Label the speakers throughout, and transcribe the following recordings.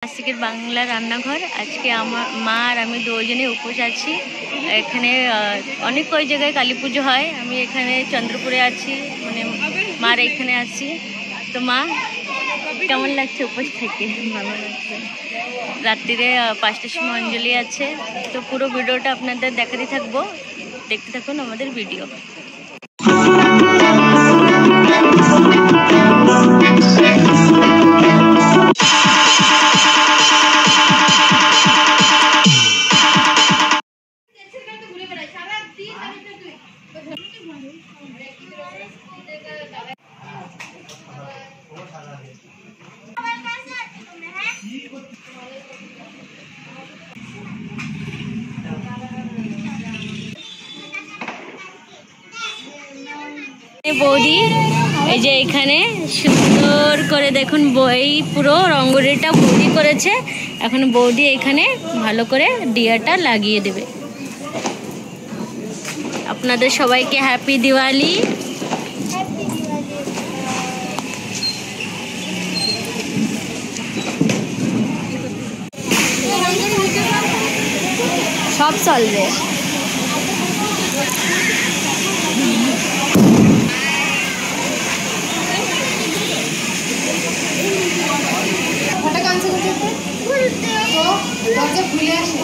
Speaker 1: আজকের বাংলা রান্নাঘর। আজকে আমার মা আর আমি দুজনে উপোস আছি। এখানে অনেক কয় জায়গায় কালী পুজো হয়, আমি এখানে চন্দ্রপুরে আছি, মানে মার এখানে আছি। তো মা কেমন লাগছে উপোস থেকে? ভালো লাগছে। রাত্রিরে 5টার সময় অঞ্জলি আছে। তো পুরো ভিডিওটা আপনাদের দেখাতে থাকবো, দেখতে থাকুন আমাদের ভিডিও। বৌদি এই যে এখানে সুন্দর করে দেখুন, এই পুরো রঙ্গোলিটা বৌদি করেছে। এখন বৌদি এখানে ভালো করে ডিয়াটা লাগিয়ে দেবে। আপনাদের সবাইকে হ্যাপি দিওয়ালি। সব চলবে। দরজা খুলে আসে।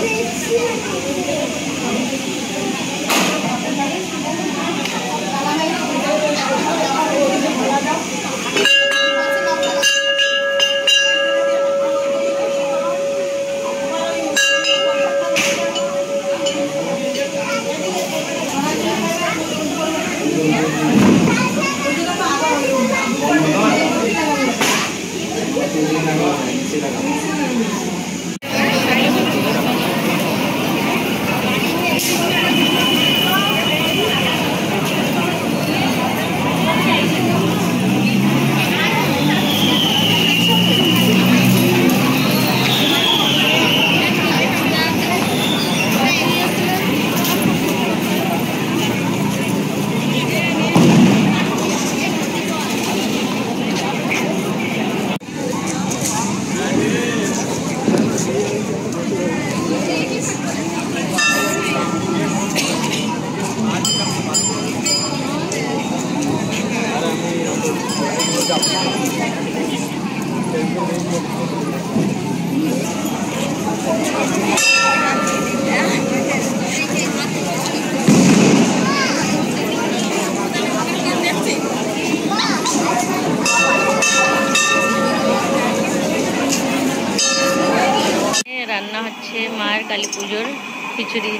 Speaker 1: রান্না হচ্ছে মার কালী পুজোর খিচুড়ি,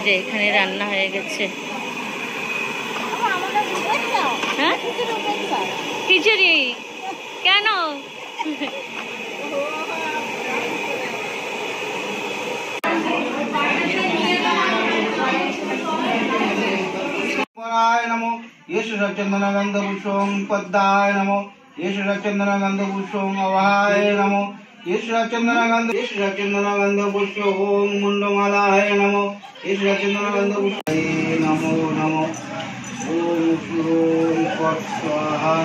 Speaker 1: যে এখানে রান্না হয়ে গেছে। হ্যাঁ খিচুড়ি কেন?
Speaker 2: नमो येषुचंदन गंधपुष्पं पद्माय नमो येषुचंदन गंधपुष्पं अवहाय नमो येषुचंदन गंधपुष्पं मुंडमालाय नमो येषुचंदन गंधपुष्पाय नमो नमो ओम ओम पट स्वाहा।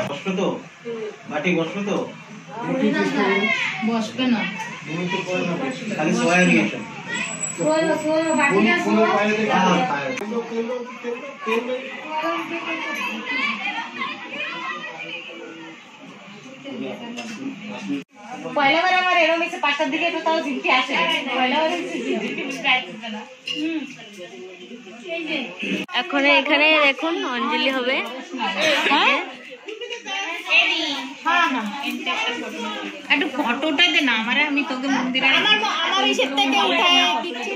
Speaker 2: बसবে তো বাটি বসবে তো?
Speaker 3: বসবে না,
Speaker 2: খালি সোয়া নিয়ে আসো।
Speaker 3: পয়লাবার আমার এরকম এসে 5টার দিকে তো তাও জিপটি আসে। পয়লাবার জিপটি আসছে না।
Speaker 1: এখন এখানে দেখুন অঞ্জলি হবে।
Speaker 3: একটু ফটোটা দে না আমার, আমি তোকে মন্দিরে আমার এই সেট থেকে উঠায় দিচ্ছি।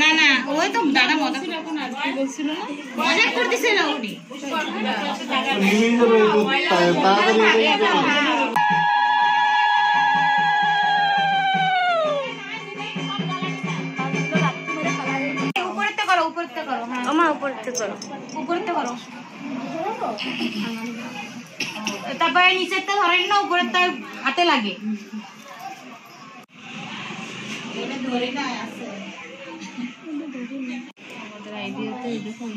Speaker 3: না না ওই তো দাদা মজা বলছিল না, মজা করতেছে না উনি। উপরতে করো, উপরতে করো। হ্যাঁ
Speaker 1: আমা উপরতে করো,
Speaker 3: উপরতে করো। তারপরে নিচেরটা ধরেন না, উপরেরটা হাতে লাগে। ধরে না আছে আমাদের আইডিয়াতে দেখুন।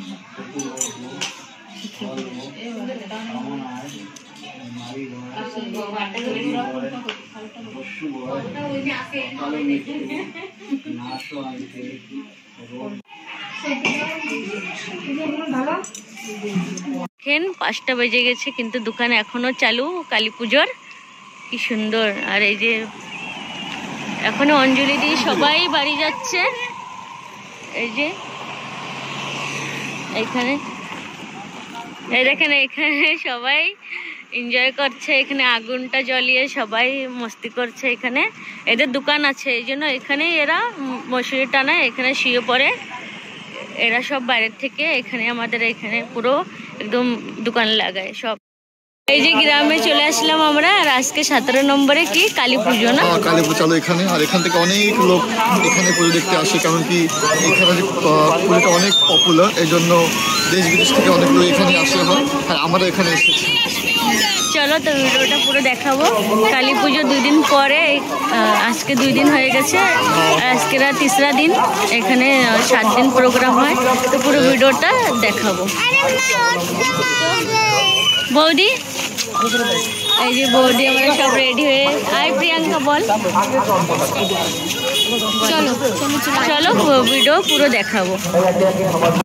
Speaker 1: দেখেন 5টা বেজে গেছে কিন্তু দোকান এখনো চালু কালী পুজোর। কি সুন্দর। আর এই যে এখনো অঞ্জলি দিয়ে সবাই বাড়ি যাচ্ছে। এই যে এখানে এই দেখেন এখানে সবাই এনজয় করছে, এখানে আগুনটা জ্বলিয়ে সবাই মস্তি করছে। এখানে এদের দোকান আছে এই জন্য এখানে এরা মশারি টানায়, এখানে শুয়ে পড়ে। এরা সব বাইরের থেকে এখানে আমাদের এখানে পুরো একদম দোকান লাগায় সব। এই যে গ্রামে চলে আসলাম আমরা। আর আজকে 17 নম্বরে কি কালী পুজো না?
Speaker 4: কালী পুজো চালু এখানে। আর এখান থেকে অনেক লোক এখানে পুজো দেখতে আসে, কারণ কি এখানে পুজোটা অনেক পপুলার, এই জন্য দেশ বিদেশ থেকে অনেক লোক এখানে আসে হয়। আর আমরা এখানে এসেছি।
Speaker 1: চলো তো ভিডিওটা পুরো দেখাবো। কালী পুজো 2 দিন পরে, আজকে 2 দিন হয়ে গেছে, আজকে তিসরা দিন। এখানে 7 দিন প্রোগ্রাম হয়, তো পুরো ভিডিওটা দেখাবো। বৌদি, এই যে বৌদি আমরা সব রেডি হয়ে। আয় প্রিয়াঙ্কা বল। চলো চলো ভিডিও পুরো দেখাবো।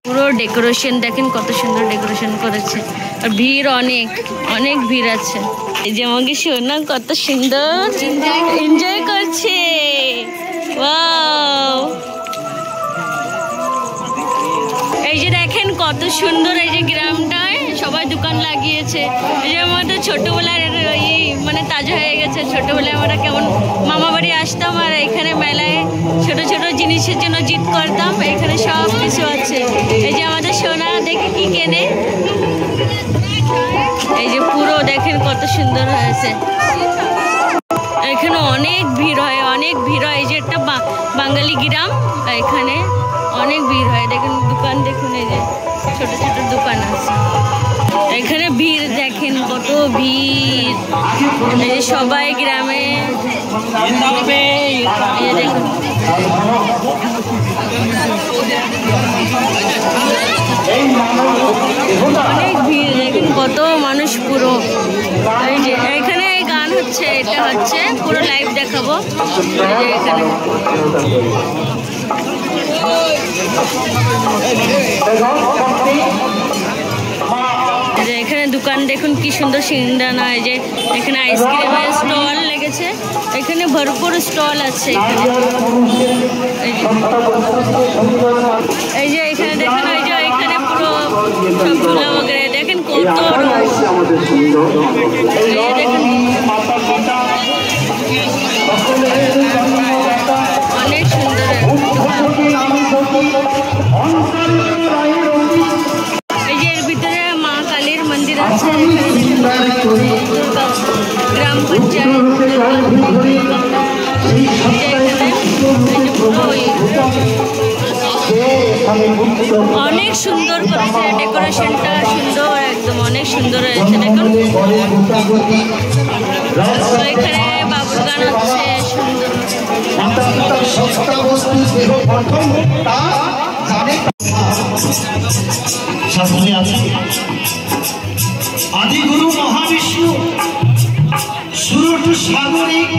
Speaker 1: পুরো ডেকোরেশন দেখেন কত সুন্দর ডেকোরেশন করেছে। আর ভিড় অনেক অনেক ভিড় আছে। এই যে আমাকে সোনা কত সুন্দর এনজয় করছে। ওয়াও, এই যে দেখেন কত সুন্দর। এই যে গ্রামটায় সবাই দোকান লাগিয়েছে। এই যে আমাদের ছোটবেলার মানে তাজা হয়ে গেছে। ছোটবেলায় আমরা কেমন মামা বাড়ি আসতাম আর এখানে মেলায় ছোট ছোট জিনিসের জন্য জিদ করতাম। এখানে সব কিছু আছে। এই যে আমাদের সোনা দেখে কি কেনে। এই যে পুরো দেখেন কত সুন্দর হয়েছে। এখানে অনেক ভিড় হয়, অনেক ভিড় হয়। এই যে একটা বাঙালি গ্রাম, এখানে অনেক ভিড় হয়। দেখুন দোকান, দেখুন এই যে ছোট ছোট দোকান আছে। এখানে ভিড় দেখেন কত ভিড়। এই যে সবাই গ্রামে দেখুন অনেক ভিড়। দেখেন কত মানুষ পুরো। এই যে এখানে গান হচ্ছে, এটা হচ্ছে পুরো লাইভ দেখাবো। এই যে এখানে এখানে দোকান দেখুন কি সুন্দর সিংদানা। এই যে এখানে আইসক্রিমের স্টল লেগেছে। এখানে ভরপুর স্টল আছে এখানে। এই যে এখানে দেখুন, এই যে এখানে পুরো সব ঝুলা বগেরে দেখেন কত। এই যে দেখুন অনেক সুন্দর। এই যে এর ভিতরে মা কালীর মন্দির আছে। গ্রাম পঞ্চায়েত অনেক সুন্দর করেছে ডেকোরেশনটা। সুন্দর একদম, অনেক সুন্দর হয়েছে। দেখুন এখানে বাবুর গান হচ্ছে।
Speaker 5: আদি গুরু মহাবিষ্ণু সুরটু সাগরিক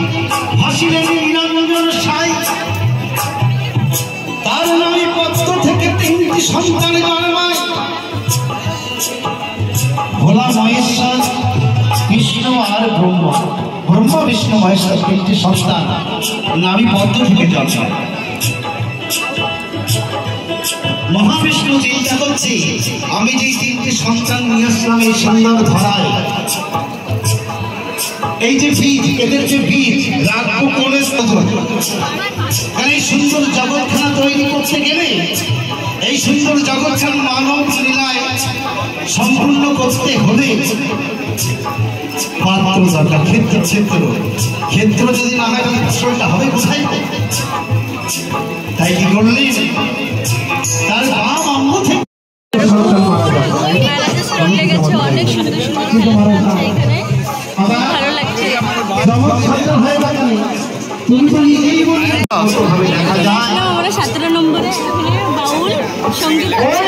Speaker 5: ভাসিলেন নিরঞ্জন সাই। তার নামে পদ্ম থেকে 3টি সন্তান জন্মায়। ভোলা মহেশ্বর, কৃষ্ণ আর ব্রহ্মা। ব্রহ্মা বিষ্ণু মহেশ্বর 3টি সন্তান নামে পদ্ম থেকে জন্মায়। মহাবিষ্ণু চিন্তা করছে, আমি যে 3টি সন্তান নিয়ে আসলাম এই সুন্দর ধরায়, এই যে বীজ, এদের যে বীজ রাখবো কোন স্তরে? কারণ এই সুন্দর জগৎখানা তৈরি করতে গেলে, এই সুন্দর জগৎখানা মানব লীলায় সম্পূর্ণ করতে হলে পাত্র দরকার। ক্ষেত্র ক্ষেত্র ক্ষেত্র যদি না হয় ফসলটা হবে কোথায়? তাই কি করলেন, তার বাম অঙ্গ থেকে
Speaker 1: অনেক সুন্দর সুন্দর এখানে ভালো লাগছে। আমরা 17 নম্বরে এখানে বাউল সঙ্গীত আছে।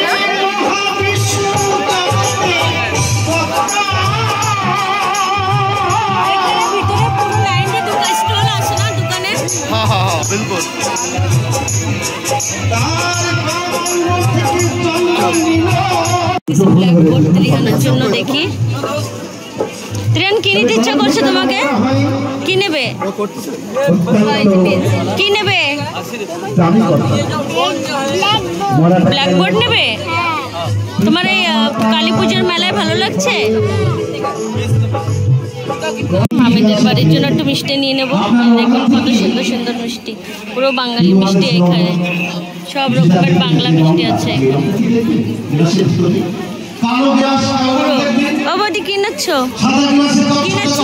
Speaker 1: জন্য দেখি। ট্রেন কি নিতে ইচ্ছা করছে তোমাকে? কি নেবে? কি নেবে? ব্ল্যাকবোর্ড নেবে? তোমার এই কালী পুজোর মেলায় ভালো লাগছে? মামিদের বাড়ির জন্য একটু মিষ্টি নিয়ে নেবো। দেখুন কত সুন্দর সুন্দর মিষ্টি, পুরো বাঙালি মিষ্টি। এখানে সব রকমের বাংলা মিষ্টি আছে। ও বৌদি কি নিচ্ছ? কি নিচ্ছ?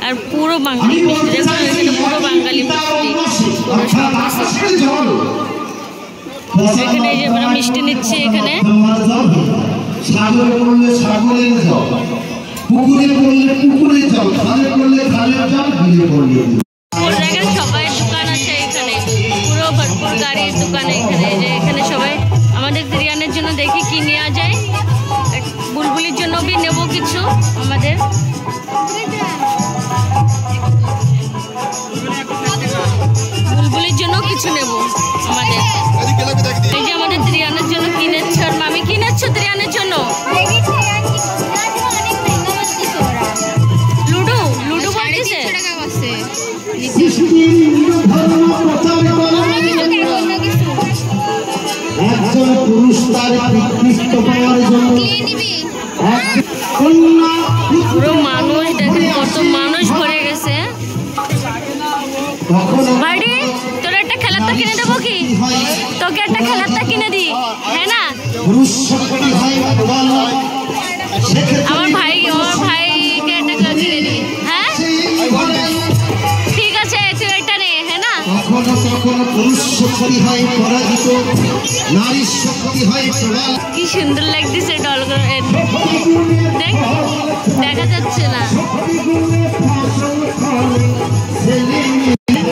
Speaker 1: আর পুরো বাঙালি মিষ্টি, দেখুন এখানে পুরো বাঙালি মিষ্টি। এখানে যে আমরা মিষ্টি নিচ্ছি, এখানে সবাই দোকান আছে এখানে, পুরো ভরপুর গাড়ির দোকান এখানে। যে এখানে সবাই আমাদের বিরিয়ানির জন্য দেখি কি নেওয়া যায়। বুলবুলির জন্য भी নেব কিছু, আমাদের বুলবুলির জন্য কিছু নেব আমাদের। এই যে আমাদের ত্রিয়ানের জন্য কিনেছ, আর মামি কিনেছ ত্রিয়ানের জন্য লুডো। লুডো বলতেছে
Speaker 5: একজন পুরুষ তার কৃতিত্ব পাওয়ার জন্য
Speaker 1: পুরো মানুষ দেখেন, কত মানুষ ভরে গেছে। বাড়ি তোর একটা খেলাটা কিনে দেবো কি? তোকে একটা খেলাটা কিনে দি, হ্যাঁ না? আমার ভাইকে একটা কিনে দি। হ্যাঁ ঠিক আছে, তুই এটা নে, হ্যাঁ না? কি সুন্দর লাগতেছে ডলগুলো, দেখ দেখা যাচ্ছে না,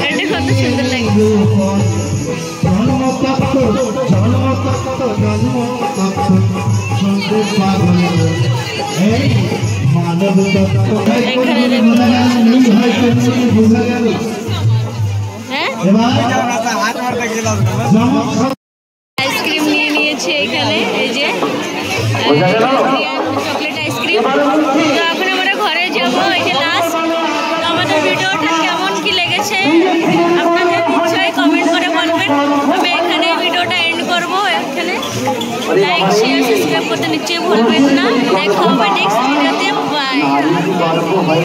Speaker 1: এটা কত সুন্দর লাগছে। এখানে আইসক্রিম নিয়ে নিয়েছে এখানে, এই যে চকলেট আইসক্রিম। তো এখন আমরা ঘরে যাবো, এই যে লাস্ট। তো আমাদের ভিডিওটা কেমন কি লেগেছে আপনাদের নিশ্চয়ই কমেন্ট করে বলবেন। আমি এখানে ভিডিওটা এন্ড করবো। এখানে লাইক শেয়ার সাবস্ক্রাইব করতে নিশ্চয়ই ভুলবেন না। দেখা হবে নেক্সট ভিডিওতে। বাই।